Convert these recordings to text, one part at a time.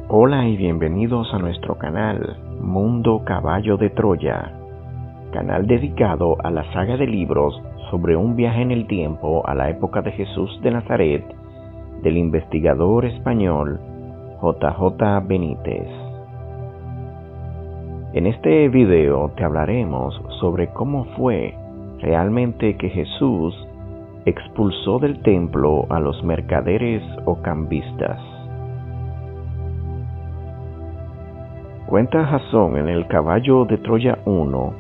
Hola y bienvenidos a nuestro canal Mundo Caballo de Troya, canal dedicado a la saga de libros sobre un viaje en el tiempo a la época de Jesús de Nazaret del investigador español J.J. Benítez. En este video te hablaremos sobre cómo fue realmente que Jesús expulsó del templo a los mercaderes o cambistas. Cuenta Jasón en el Caballo de Troya 1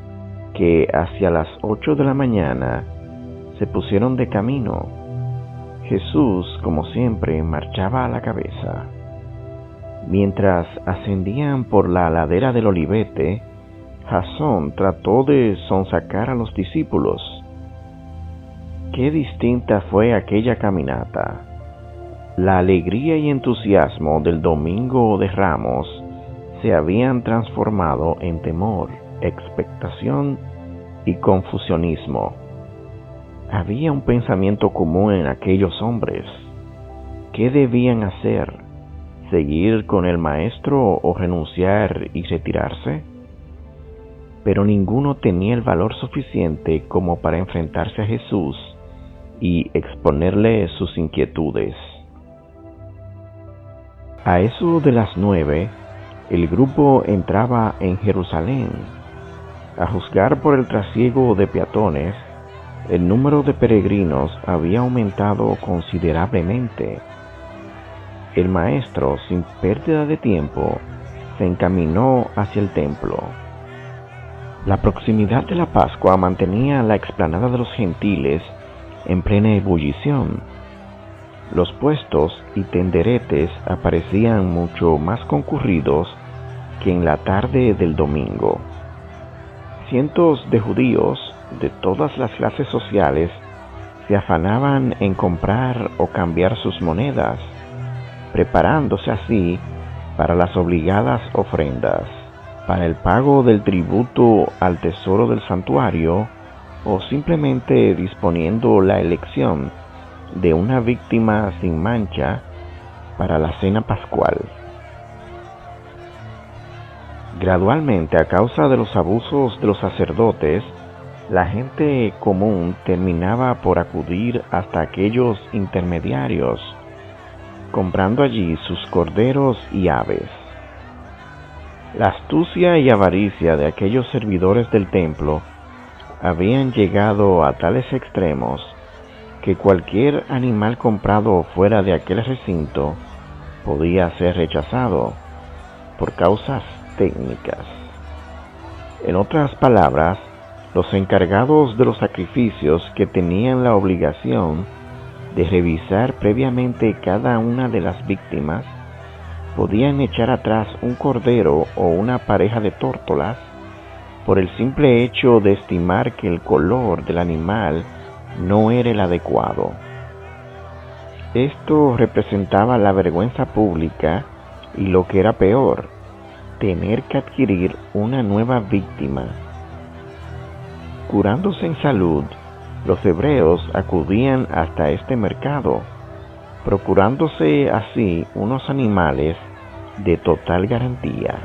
que hacia las 8 de la mañana se pusieron de camino. Jesús, como siempre, marchaba a la cabeza. Mientras ascendían por la ladera del Olivete, Jasón trató de sonsacar a los discípulos. Qué distinta fue aquella caminata. La alegría y entusiasmo del Domingo de Ramos se habían transformado en temor, expectación y confusionismo. Había un pensamiento común en aquellos hombres. ¿Qué debían hacer? ¿Seguir con el maestro o renunciar y retirarse? Pero ninguno tenía el valor suficiente como para enfrentarse a Jesús y exponerle sus inquietudes. A eso de las 9, el grupo entraba en Jerusalén. A juzgar por el trasiego de peatones, el número de peregrinos había aumentado considerablemente. El maestro, sin pérdida de tiempo, se encaminó hacia el templo. La proximidad de la Pascua mantenía la explanada de los gentiles en plena ebullición. Los puestos y tenderetes aparecían mucho más concurridos que en la tarde del domingo. Cientos de judíos de todas las clases sociales se afanaban en comprar o cambiar sus monedas, preparándose así para las obligadas ofrendas, para el pago del tributo al tesoro del santuario o simplemente disponiendo la elección de una víctima sin mancha para la cena pascual. Gradualmente, a causa de los abusos de los sacerdotes, la gente común terminaba por acudir hasta aquellos intermediarios, comprando allí sus corderos y aves. La astucia y avaricia de aquellos servidores del templo habían llegado a tales extremos que cualquier animal comprado fuera de aquel recinto podía ser rechazado por causas técnicas. En otras palabras, los encargados de los sacrificios, que tenían la obligación de revisar previamente cada una de las víctimas, podían echar atrás un cordero o una pareja de tórtolas por el simple hecho de estimar que el color del animal no era el adecuado. Esto representaba la vergüenza pública y, lo que era peor, tener que adquirir una nueva víctima. Curándose en salud, los hebreos acudían hasta este mercado, procurándose así unos animales de total garantía.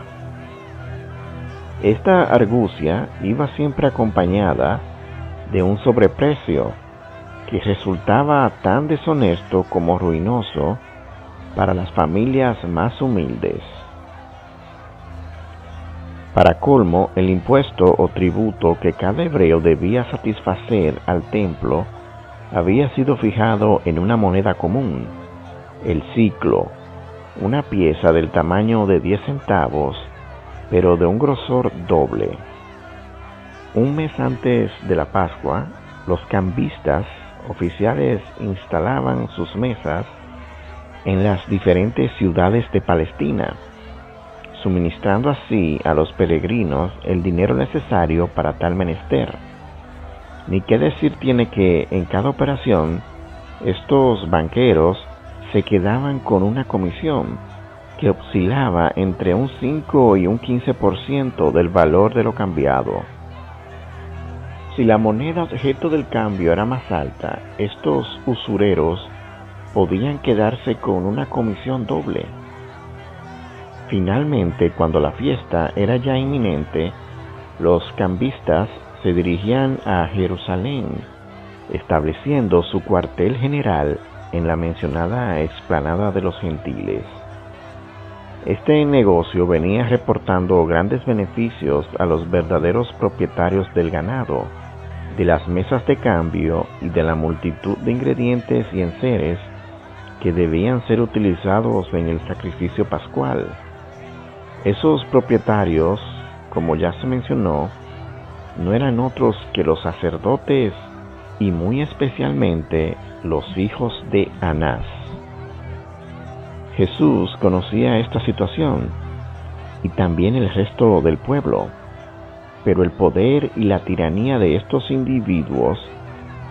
Esta argucia iba siempre acompañada de un sobreprecio que resultaba tan deshonesto como ruinoso para las familias más humildes. Para colmo, el impuesto o tributo que cada hebreo debía satisfacer al templo había sido fijado en una moneda común, el siclo, una pieza del tamaño de 10 centavos, pero de un grosor doble. Un mes antes de la Pascua, los cambistas oficiales instalaban sus mesas en las diferentes ciudades de Palestina, suministrando así a los peregrinos el dinero necesario para tal menester. Ni qué decir tiene que en cada operación estos banqueros se quedaban con una comisión que oscilaba entre un 5 y un 15% del valor de lo cambiado. Si la moneda objeto del cambio era más alta, estos usureros podían quedarse con una comisión doble. Finalmente, cuando la fiesta era ya inminente, los cambistas se dirigían a Jerusalén, estableciendo su cuartel general en la mencionada explanada de los Gentiles. Este negocio venía reportando grandes beneficios a los verdaderos propietarios del ganado, de las mesas de cambio y de la multitud de ingredientes y enseres que debían ser utilizados en el sacrificio pascual. Esos propietarios, como ya se mencionó, no eran otros que los sacerdotes y muy especialmente los hijos de Anás. Jesús conocía esta situación y también el resto del pueblo, pero el poder y la tiranía de estos individuos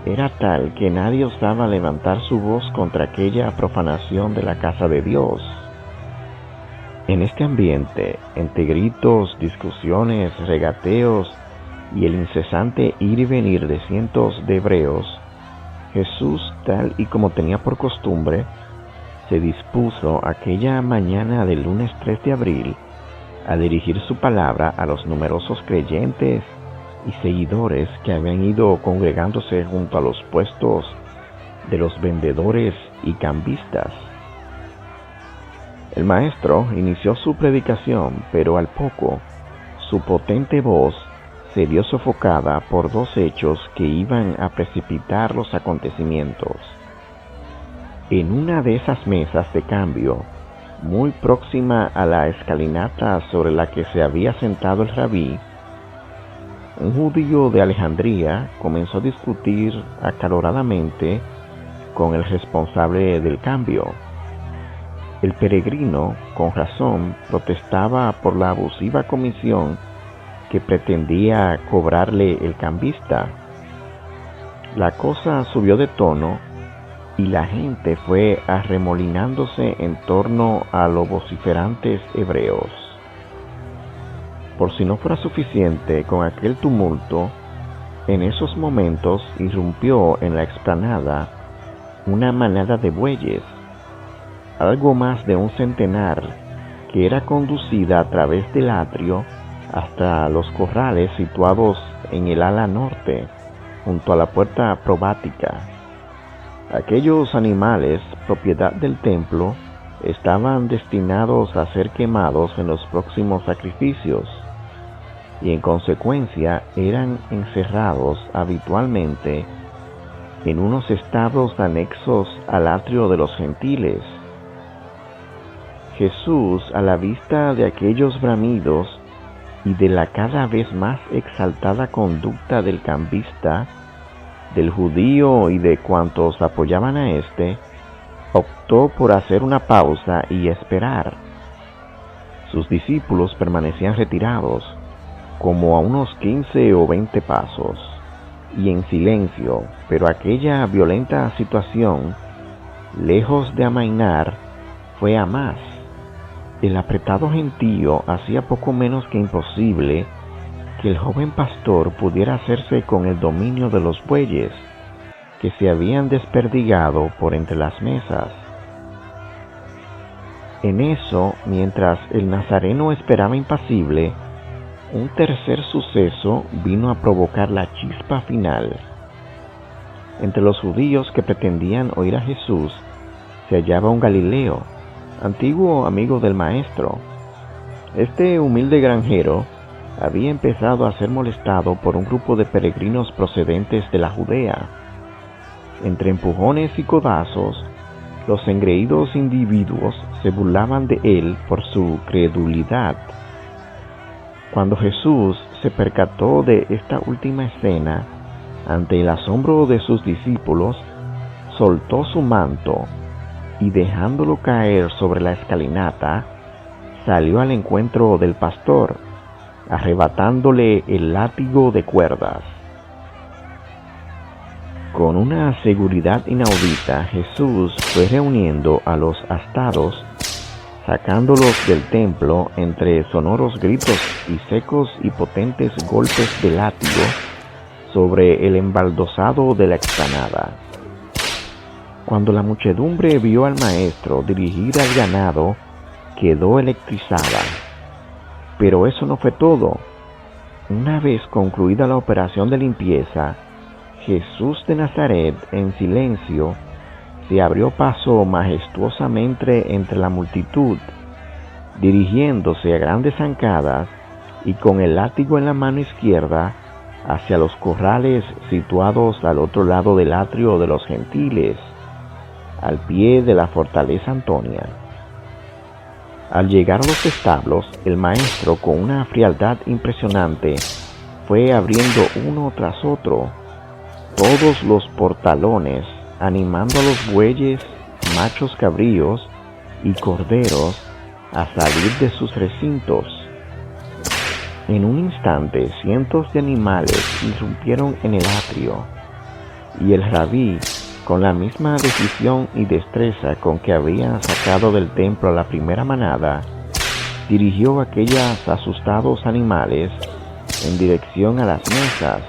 era tal que nadie osaba levantar su voz contra aquella profanación de la casa de Dios. En este ambiente, entre gritos, discusiones, regateos y el incesante ir y venir de cientos de hebreos, Jesús, tal y como tenía por costumbre, se dispuso aquella mañana del lunes 3 de abril a dirigir su palabra a los numerosos creyentes y seguidores que habían ido congregándose junto a los puestos de los vendedores y cambistas. El maestro inició su predicación, pero al poco, su potente voz se vio sofocada por dos hechos que iban a precipitar los acontecimientos. En una de esas mesas de cambio, muy próxima a la escalinata sobre la que se había sentado el rabí, un judío de Alejandría comenzó a discutir acaloradamente con el responsable del cambio. El peregrino, con razón, protestaba por la abusiva comisión que pretendía cobrarle el cambista. La cosa subió de tono y la gente fue arremolinándose en torno a los vociferantes hebreos. Por si no fuera suficiente con aquel tumulto, en esos momentos irrumpió en la explanada una manada de bueyes, algo más de un centenar, que era conducida a través del atrio hasta los corrales situados en el ala norte, junto a la puerta probática. Aquellos animales, propiedad del templo, estaban destinados a ser quemados en los próximos sacrificios, y en consecuencia eran encerrados habitualmente en unos establos anexos al atrio de los gentiles. Jesús, a la vista de aquellos bramidos y de la cada vez más exaltada conducta del cambista, del judío y de cuantos apoyaban a éste, optó por hacer una pausa y esperar. Sus discípulos permanecían retirados, como a unos 15 o 20 pasos, y en silencio, pero aquella violenta situación, lejos de amainar, fue a más. El apretado gentío hacía poco menos que imposible que el joven pastor pudiera hacerse con el dominio de los bueyes que se habían desperdigado por entre las mesas. En eso, mientras el nazareno esperaba impasible, un tercer suceso vino a provocar la chispa final. Entre los judíos que pretendían oír a Jesús se hallaba un Galileo, antiguo amigo del maestro. Este humilde granjero había empezado a ser molestado por un grupo de peregrinos procedentes de la Judea. Entre empujones y codazos, los engreídos individuos se burlaban de él por su credulidad. Cuando Jesús se percató de esta última escena, ante el asombro de sus discípulos, soltó su manto y dejándolo caer sobre la escalinata, salió al encuentro del pastor, arrebatándole el látigo de cuerdas. Con una seguridad inaudita, Jesús fue reuniendo a los hastados, sacándolos del templo entre sonoros gritos y secos y potentes golpes de látigo sobre el embaldosado de la explanada. Cuando la muchedumbre vio al maestro dirigir al ganado quedó electrizada. Pero eso no fue todo. Una vez concluida la operación de limpieza, Jesús de Nazaret, en silencio, se abrió paso majestuosamente entre la multitud, dirigiéndose a grandes zancadas y con el látigo en la mano izquierda hacia los corrales situados al otro lado del atrio de los gentiles, al pie de la fortaleza Antonia. Al llegar a los establos, el maestro, con una frialdad impresionante, fue abriendo uno tras otro todos los portalones, animando a los bueyes, machos cabríos y corderos a salir de sus recintos. En un instante, cientos de animales irrumpieron en el atrio, y el rabí, con la misma decisión y destreza con que había sacado del templo a la primera manada, dirigió aquellos asustados animales en dirección a las mesas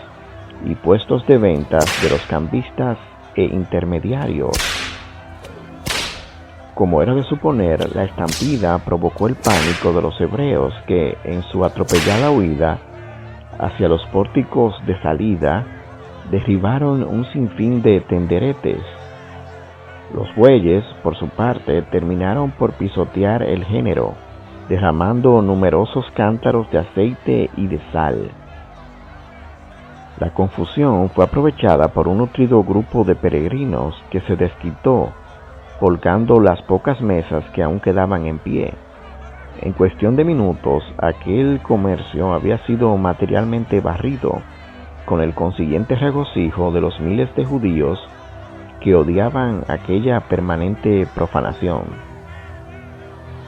y puestos de ventas de los cambistas e intermediarios. Como era de suponer, la estampida provocó el pánico de los hebreos que, en su atropellada huida hacia los pórticos de salida, derribaron un sinfín de tenderetes. Los bueyes, por su parte, terminaron por pisotear el género, derramando numerosos cántaros de aceite y de sal. La confusión fue aprovechada por un nutrido grupo de peregrinos que se desquitó, volcando las pocas mesas que aún quedaban en pie. En cuestión de minutos, aquel comercio había sido materialmente barrido, con el consiguiente regocijo de los miles de judíos que odiaban aquella permanente profanación.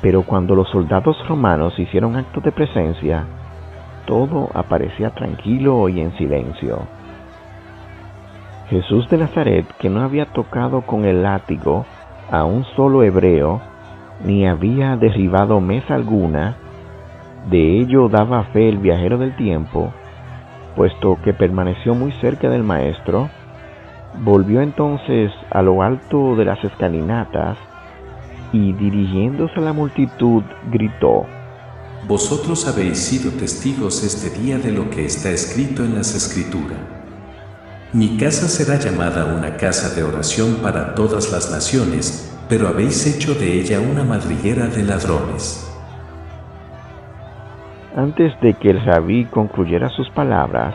Pero cuando los soldados romanos hicieron acto de presencia, todo aparecía tranquilo y en silencio. Jesús de Nazaret, que no había tocado con el látigo a un solo hebreo, ni había derribado mesa alguna, de ello daba fe el viajero del tiempo, puesto que permaneció muy cerca del maestro, volvió entonces a lo alto de las escalinatas y, dirigiéndose a la multitud, gritó: Vosotros habéis sido testigos este día de lo que está escrito en las Escrituras. Mi casa será llamada una casa de oración para todas las naciones, pero habéis hecho de ella una madriguera de ladrones. Antes de que el rabí concluyera sus palabras,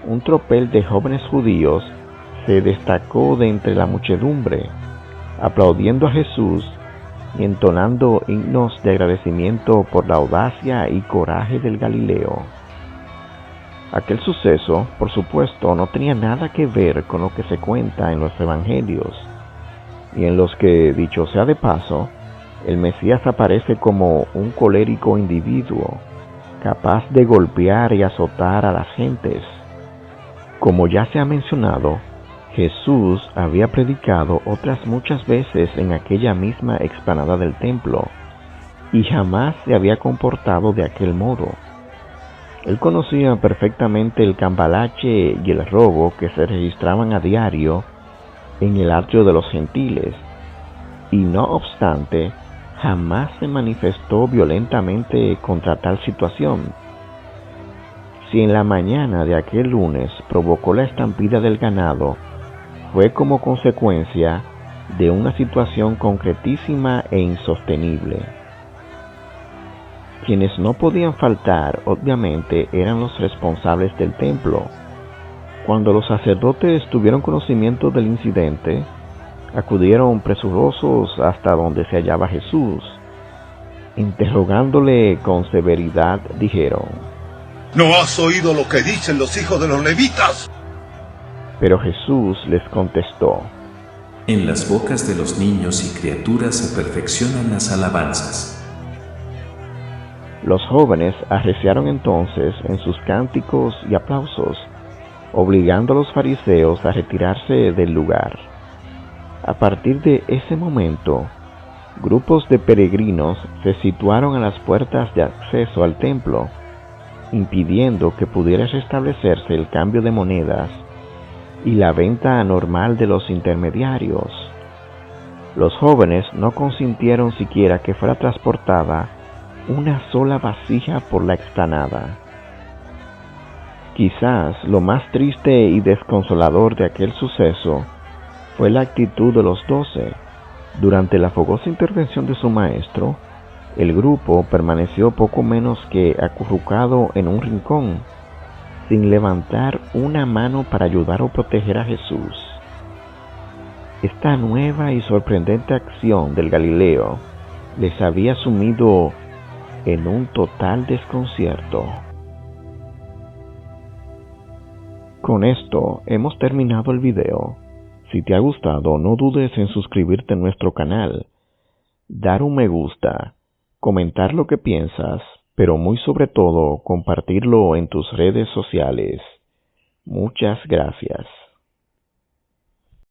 un tropel de jóvenes judíos se destacó de entre la muchedumbre, aplaudiendo a Jesús y entonando himnos de agradecimiento por la audacia y coraje del Galileo. Aquel suceso, por supuesto, no tenía nada que ver con lo que se cuenta en los evangelios, y en los que, dicho sea de paso, el Mesías aparece como un colérico individuo, capaz de golpear y azotar a las gentes. Como ya se ha mencionado, Jesús había predicado otras muchas veces en aquella misma explanada del templo, y jamás se había comportado de aquel modo. Él conocía perfectamente el cambalache y el robo que se registraban a diario en el atrio de los gentiles, y no obstante, jamás se manifestó violentamente contra tal situación. Si en la mañana de aquel lunes provocó la estampida del ganado, fue como consecuencia de una situación concretísima e insostenible. Quienes no podían faltar, obviamente, eran los responsables del templo. Cuando los sacerdotes tuvieron conocimiento del incidente, acudieron presurosos hasta donde se hallaba Jesús. Interrogándole con severidad, dijeron: ¿No has oído lo que dicen los hijos de los levitas? Pero Jesús les contestó: En las bocas de los niños y criaturas se perfeccionan las alabanzas. Los jóvenes arreciaron entonces en sus cánticos y aplausos, obligando a los fariseos a retirarse del lugar. A partir de ese momento, grupos de peregrinos se situaron a las puertas de acceso al templo, impidiendo que pudiera restablecerse el cambio de monedas y la venta normal de los intermediarios. Los jóvenes no consintieron siquiera que fuera transportada una sola vasija por la explanada. Quizás lo más triste y desconsolador de aquel suceso fue la actitud de los 12. Durante la fogosa intervención de su maestro, el grupo permaneció poco menos que acurrucado en un rincón, sin levantar una mano para ayudar o proteger a Jesús. Esta nueva y sorprendente acción del Galileo les había sumido en un total desconcierto. Con esto hemos terminado el video. Si te ha gustado, no dudes en suscribirte a nuestro canal, dar un me gusta, comentar lo que piensas, pero muy sobre todo compartirlo en tus redes sociales. Muchas gracias.